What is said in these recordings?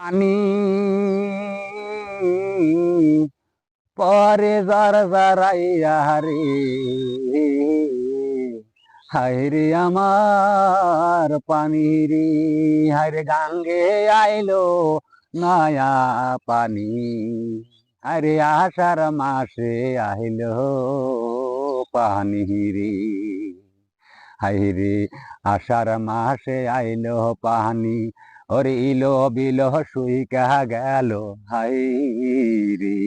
পানি পরে যার যারাইয়া রে, হায়রে আমার পানি রে, হায়রে গাঙ্গে আইলো নয়া পানি, আরে আষাঢ় মাসে আইলো পানি রে, হায়রে আষাঢ় মাসে আইলো পানি, ওরে ইলো বিলো শুইকা গেল হায়রে,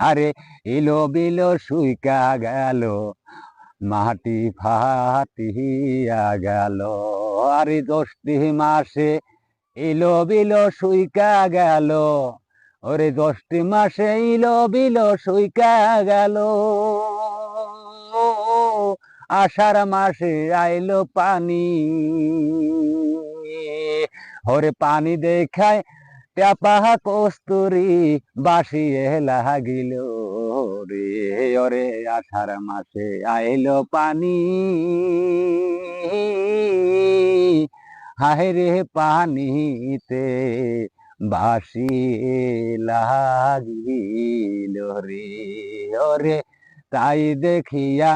আরে ইলো বিলো শুইকা গেল, মাটি ফাটিয়া গেল, আরে জ্যৈষ্ঠ মাসে ইলো বিলো শুইকা গেল, ওরে জ্যৈষ্ঠ মাসে ইলো বিলো শুইকা গেল, আষাঢ় মাসে আইলো পানি, ওরে পানি দেখায় টেপা কস্তুরি বাসিয়ে লাগিল রে, ওরে আষাঢ় মাসে আইলো পানি, হায়রে পানিতে বাসিয়ে লাগিল রে, ওরে তাই দেখিয়া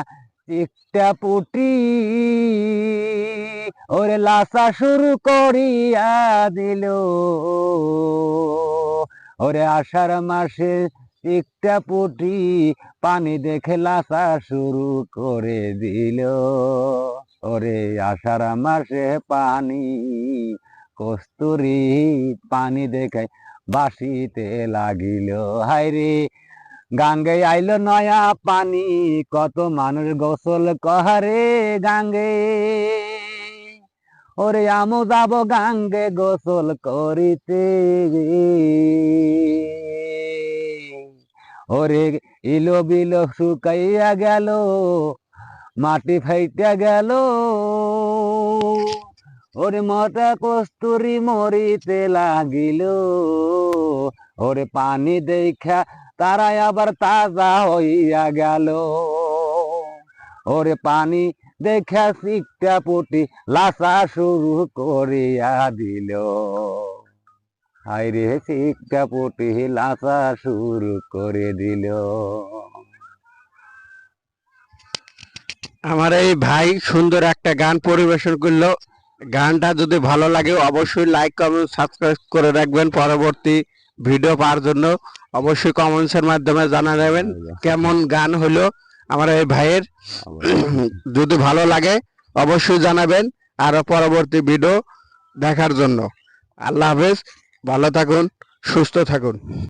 চিকটা পুটি ওরে লাসা শুরু করিয়া দিল, ওরে আষাঢ় মাসে চিকটা পুটি পানি দেখে লাসা শুরু করে দিল, ওরে আষাঢ় মাসে পানি কস্তুরি পানি দেখে বাসিতে লাগিল, হায়রে গাঙ্গে আইলো নয়া পানি, কত মানুষ গোসল করে গাঙ্গে, ওরে আমু যাব গাঙ্গে গোসল করিতে, ওরে ইলো বিলো শুকাইয়া গেল, মাটি ফাইটা গেল, ওরে মটা কস্তুরি মরিতে লাগিল, ওরে পানি দেখা তারাই আবার তাজা হইয়া গেল, ওরে পানি দেখা চিকটা পুটি লাসা শুরু করিয়া দিল, হায়রে চিকটা পুটি লাসা শুরু করে দিল। আমার এই ভাই সুন্দর একটা গান পরিবেশন করলো। গানটা যদি ভালো লাগে অবশ্যই লাইক কমেন্ট সাবস্ক্রাইব করে রাখবেন। পরবর্তী ভিডিও পাওয়ার জন্য অবশ্যই কমেন্টসের মাধ্যমে জানাবেন কেমন গান হলো আমার এই ভাইয়ের। যদি ভালো লাগে অবশ্যই জানাবেন আরো পরবর্তী ভিডিও দেখার জন্য। আল্লাহ হাফেজ, ভালো থাকুন, সুস্থ থাকুন।